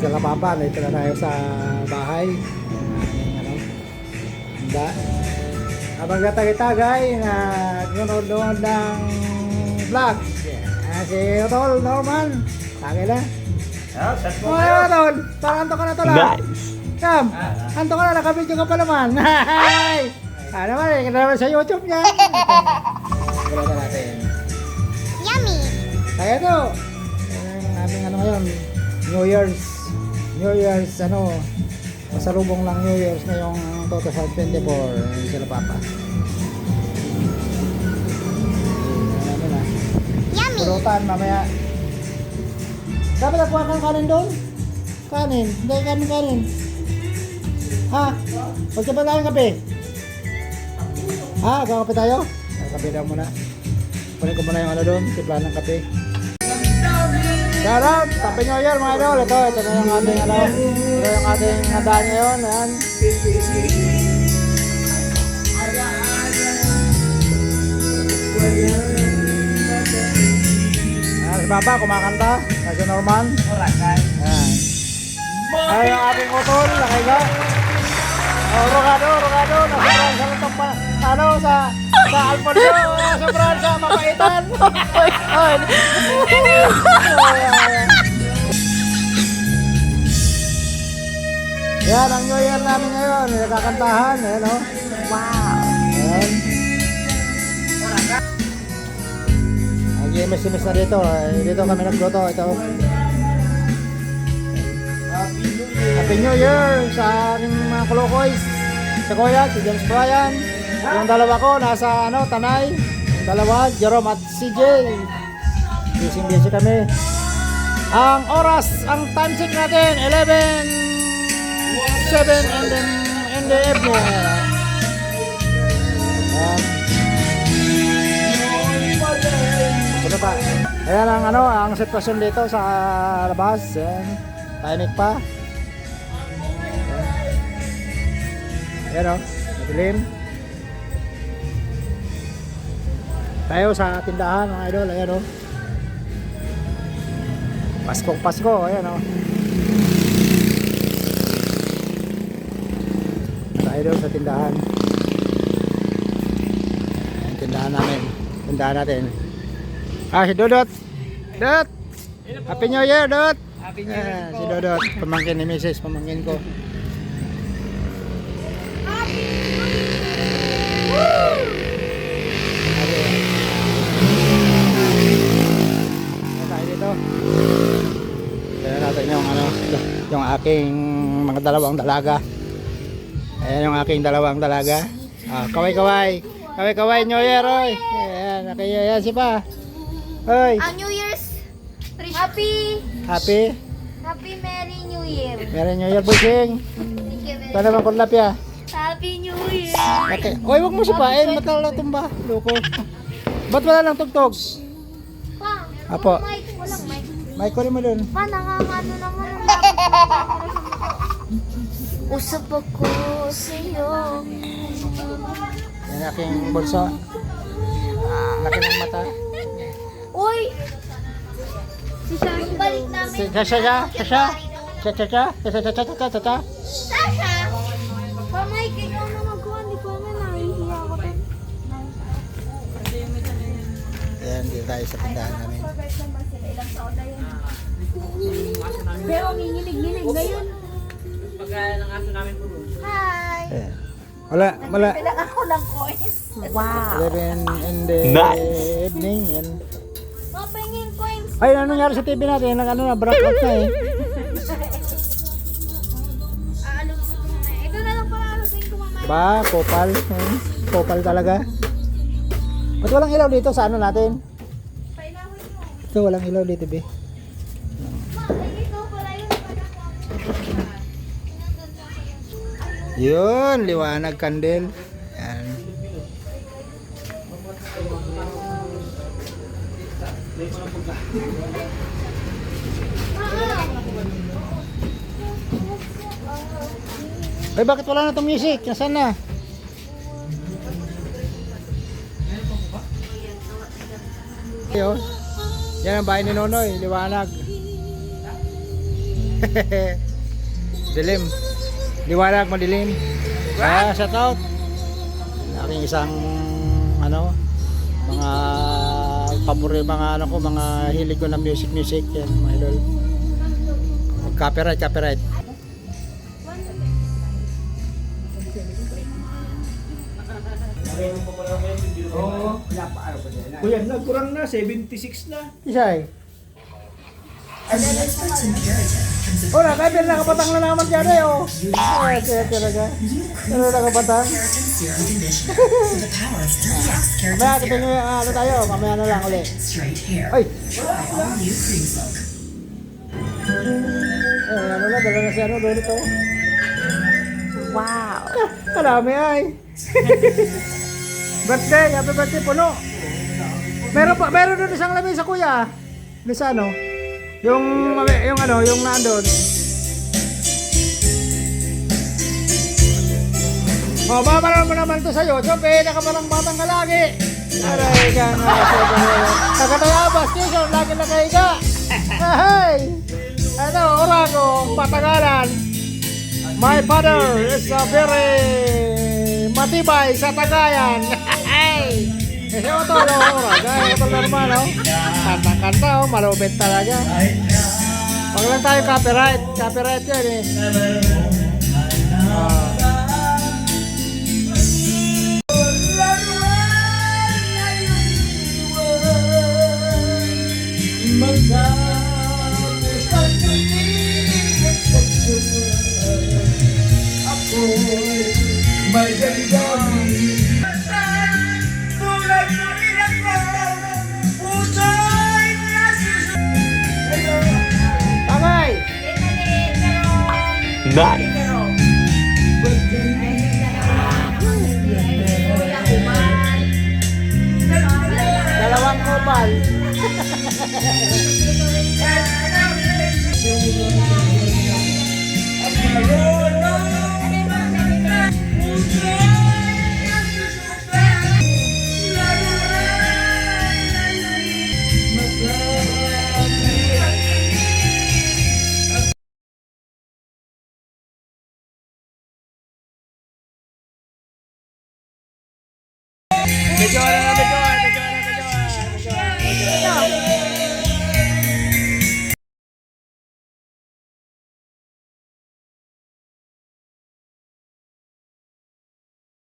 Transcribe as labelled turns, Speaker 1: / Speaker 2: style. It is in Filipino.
Speaker 1: sila papa, dito na tayo sa bahay. Ano, handa. Habang gatagay-tagay na nanonood ng vlog. Si Tol Norman. Tagay na. Oh, Tol. Parang anto ka na, Tol.
Speaker 2: Nice.
Speaker 1: Sam, anto ka na, nakabidyo ka pa naman. Hi! Ano naman, kita naman sa YouTube niya. Wala na natin.
Speaker 3: Yummy!
Speaker 1: Kaya ito, ang aming ano ngayon, New Year's, ano, masalubong lang New Year's ngayong 2024, sila papa. Ano na,
Speaker 3: Yummy!
Speaker 1: pulutan mamaya. Dapat nakuha kang kanin doon? Kanin, hindi kanin. Ha? Pagka ba tayong kape? Ha? Kakape tayo? Kape daw muna. Kunin ko muna yung ano doon, tipla ng kape. Shout out! Happy New Year mga idol! Ito na yung ating ano, ito yung ating handaan ngayon. Ayan. Ayan, si Papa kumakanta. Si Norman. Ayan. Ay, yung ating utol, nakaiga. Rogado. Nasobrahan sa lutong pa. Ano, sa Alfonso. Nasobrahan sa mapaitan. Yan, ang New Year namin ngayon. Nakakantahan. Ayan, o.
Speaker 3: Wow!
Speaker 1: Ayan. Nag-imis-imis na dito. Dito kami nagluto. Ito. Happy New Year sa aking mga kulukoys. Si Kuya, si James Bryan. Yung dalawa ko nasa ano, Tanay. Yung dalawa, Jerome at CJ. Busy kami. Ang oras, ang time check natin 11:07 in the evening. Ano pa? Ayan ang ano, ang sitwasyon dito sa labas. Ayan. Tahimik pa. Ayan o, madilim. Tayo sa tindahan mga idol, ayan o. Pasko, ayan o. Tayo sa tindahan. Ayan, tindahan namin. Tindahan natin. Si Dodot. Dot! Happy New Year, Dot!
Speaker 2: Happy New Year po.
Speaker 1: Si Dodot, pamangkin ni Mrs. Pamangkin ko. Tignan natin yung ano, yung aking mga dalawang dalaga. Ayan yung aking dalawang dalaga. Kaway New Year, oy. Ayan, nakayayan si pa. Oy.
Speaker 3: Ang New Year's
Speaker 1: Happy
Speaker 3: Merry New Year!
Speaker 1: Merry New Year, Busing.
Speaker 3: Thank you very
Speaker 1: Paano naman kulap ya?
Speaker 3: Happy New Year!
Speaker 1: Okay. Oy, wag mo sipain, matala tumba. Loko. Ba't wala lang tugtog?
Speaker 3: Pa,
Speaker 1: Apo.
Speaker 3: walang mic.
Speaker 1: Mic ko rin mo dun.
Speaker 3: Pa, nangangano naman ang usap ako sa iyo.
Speaker 1: Yan aking bulso. Laki ng mata.
Speaker 3: Uy! Si Shasha. Balik namin.
Speaker 1: Sasha.
Speaker 3: Sasha! Pamay, ikaw na magawa. Hindi ko na nahihiya ako.
Speaker 1: Ayan, dito tayo sa tindahan namin.
Speaker 3: Pero nginginig ngayon.
Speaker 2: Pagkaya ng aso namin po.
Speaker 3: Hi!
Speaker 1: Ayan. Wala.
Speaker 3: Bilang ako ng coins. Wow!
Speaker 1: 11 in the evening. Yan.
Speaker 3: Mapingin coins.
Speaker 1: Ay, ano nangyari sa TV natin? Ano na, blackout na eh.
Speaker 3: Ito na lang para alusin ko mamaya.
Speaker 1: Ba, kopal. Kopal talaga. Ba't walang ilaw dito sa ano natin?
Speaker 3: Pailawin mo.
Speaker 1: Ito, walang ilaw dito, be.
Speaker 3: Ikaw pala yun.
Speaker 1: Yun, liwanag kandel. Yan. Ay, bakit wala na itong music? Nasaan na? Yan ang bahay ni Nonoy, liwanag. Dilim. Liwanag, madilim. Kaya shout out. Aking isang ano, mga mga ano ko, mga hilig ko na music yan, mga idol. Copyright.
Speaker 4: Oo. Kuya, nagkurang na, 76 na.
Speaker 1: Isay. Ora, kaya nakapatang na naman dyan eh, oh. Ay, kaya talaga. Pero nakapatang. Mamaya, kita nyo yung ano tayo, mamaya na lang ulit. Ay! Ay, ano na, dala na si ano, doon ito.
Speaker 3: Wow.
Speaker 1: Kalami ay. Happy birthday, puno. Meron doon isang lamesa kuya. Doon sa ano? Yung ano, yung nandun. Oh, babara mo naman to sa YouTube eh, nakaparang batang kalagi. Aray ka nga, kakatayabas, Jason, lagi na kahiga. Hey! Ito, Orago, Patagalan. My father is a very matibay sa Tagayan. Hey! Kasi ito, Orago, ito naman, oh. Kanta-kanta, oh, malupit talaga. Huwag lang tayo copyright yan eh. Pangay! Dalawang kupal. Medyo ano na medyo